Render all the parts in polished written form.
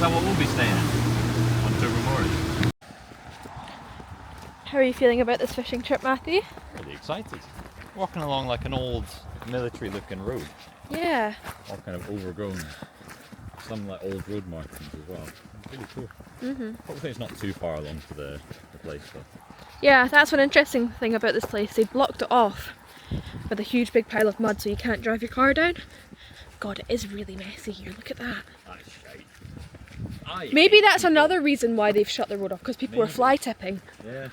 that what we'll be staying at on Tobermory? How are you feeling about this fishing trip, Matthew? Really excited. Walking along like an old military-looking road. Yeah. All kind of overgrown. Some like old road markings as well. It's really cool. Hopefully it's not too far along to the place though. Yeah, that's one interesting thing about this place. They blocked it off with a huge big pile of mud so you can't drive your car down. God, it is really messy here. Look at that. That's shite. Maybe that's another reason why they've shut the road off, because people were fly tipping. Yeah.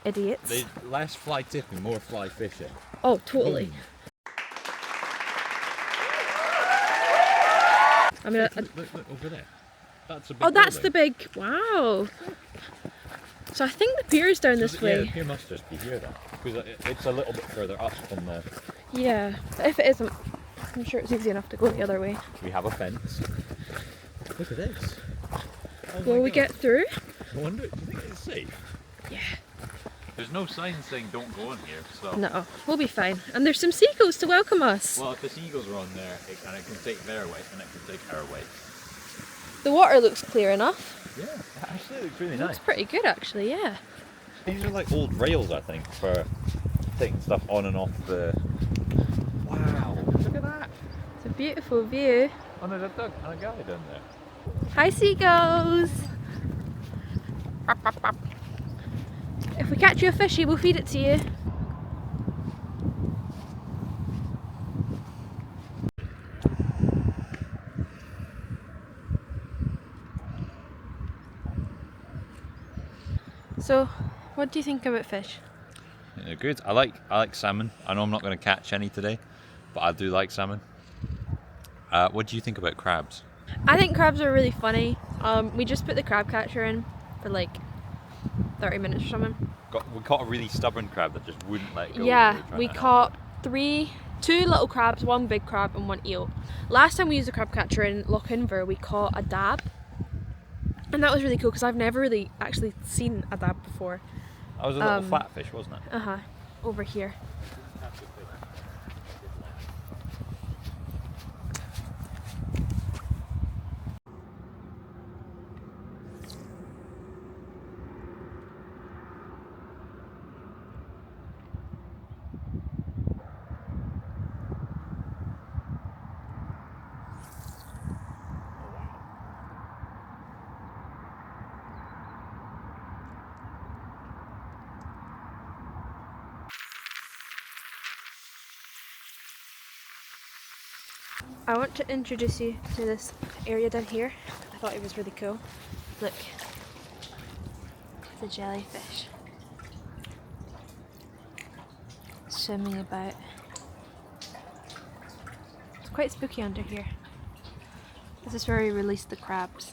Idiots. Less fly tipping, more fly fishing. Oh, totally. Boom. I mean, look over there. That's a big oh, that's building. the big. Wow. So I think the pier's down this way. Yeah, the pier must just be here then, because it's a little bit further up from the. Yeah, but if it isn't, I'm sure it's easy enough to go the other way. We have a fence. Look at this. Oh Will we get through? I wonder. Do you think it's safe? Yeah. There's no sign saying don't go in here, so. No, we'll be fine. And there's some seagulls to welcome us. Well, if the seagulls are on there, it can take their way, and it can take our way. The water looks clear enough. Yeah, it actually looks really It nice. looks pretty good actually, yeah. These are like old rails, I think, for taking stuff on and off the. Wow! Look at that. It's a beautiful view. Oh, there's a duck and a guy down there. Hi seagulls! If we catch you a fishy, we'll feed it to you. So, what do you think about fish? Yeah, good. I like salmon. I know I'm not going to catch any today, but I do like salmon. What do you think about crabs? I think crabs are really funny. We just put the crab catcher in for like 30 minutes or something. We caught a really stubborn crab that just wouldn't let go. Yeah, we caught two little crabs, one big crab and one eel. Last time we used a crab catcher in Loch we caught a dab. And that was really cool because I've never really actually seen a dab before. That was a little flatfish, wasn't it? Over here. I want to introduce you to this area down here. I thought it was really cool. Look, it's a jellyfish swimming about. It's quite spooky under here. This is where we release the crabs.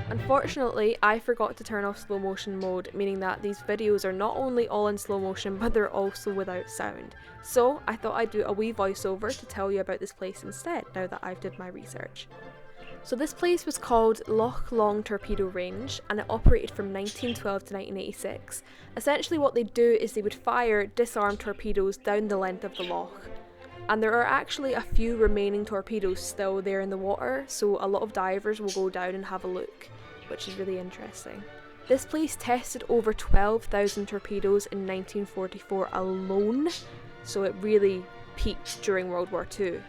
Unfortunately, I forgot to turn off slow motion mode, meaning that these videos are not only all in slow motion, but they're also without sound. So I thought I'd do a wee voiceover to tell you about this place instead, now that I've did my research. So this place was called Loch Torpedo Range, and it operated from 1912 to 1986. Essentially what they'd do is they would fire disarmed torpedoes down the length of the loch. And there are actually a few remaining torpedoes still there in the water, so a lot of divers will go down and have a look, which is really interesting. This place tested over 12,000 torpedoes in 1944 alone, so it really peaked during World War II.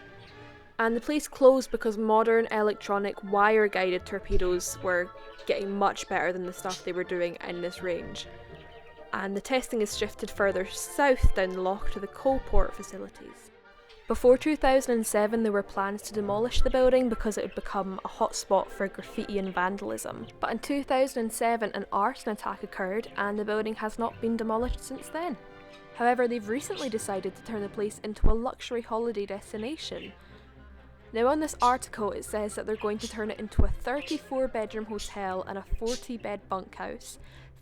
And the place closed because modern electronic wire-guided torpedoes were getting much better than the stuff they were doing in this range. And the testing has shifted further south down the loch to the Coalport facilities. Before 2007, there were plans to demolish the building because it had become a hotspot for graffiti and vandalism. But in 2007, an arson attack occurred and the building has not been demolished since then. However, they've recently decided to turn the place into a luxury holiday destination. Now on this article it says that they're going to turn it into a 34-bedroom hotel and a 40-bed bunkhouse,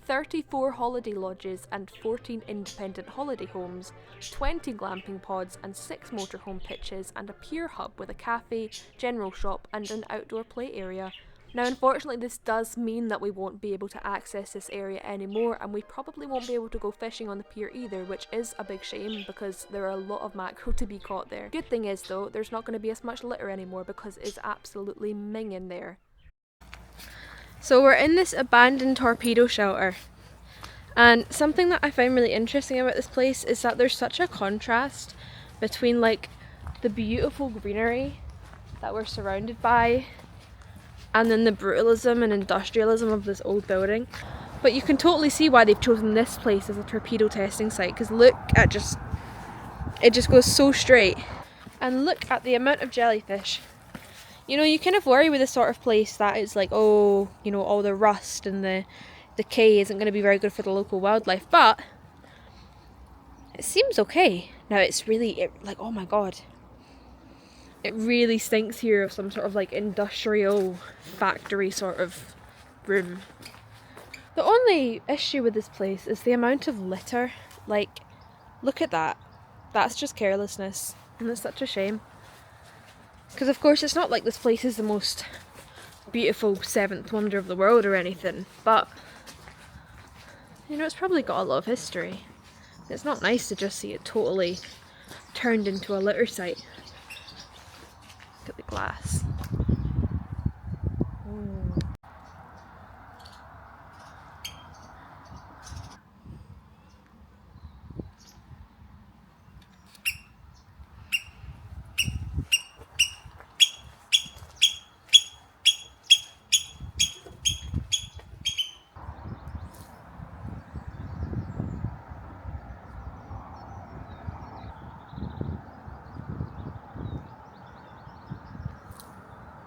34 holiday lodges and 14 independent holiday homes, 20 glamping pods and 6 motorhome pitches and a pier hub with a cafe, general shop and an outdoor play area. Now unfortunately this does mean that we won't be able to access this area anymore, and we probably won't be able to go fishing on the pier either, which is a big shame because there are a lot of mackerel to be caught there. Good thing is though, there's not going to be as much litter anymore because it's absolutely minging there. So we're in this abandoned torpedo shelter, and something that I find really interesting about this place is that there's such a contrast between like the beautiful greenery that we're surrounded by and then the brutalism and industrialism of this old building. But you can totally see why they've chosen this place as a torpedo testing site, because look at it just goes so straight. And look at the amount of jellyfish. You know, you kind of worry with this sort of place that it's like, oh, you know, all the rust and the decay isn't going to be very good for the local wildlife, but it seems okay. Now it's really, like, oh my god. It really stinks here of some sort of like industrial factory sort of room. The only issue with this place is the amount of litter. Like, look at that. That's just carelessness, and it's such a shame. Because of course it's not like this place is the most beautiful seventh wonder of the world or anything, but you know, it's probably got a lot of history. It's not nice to just see it totally turned into a litter site. Look at the glass.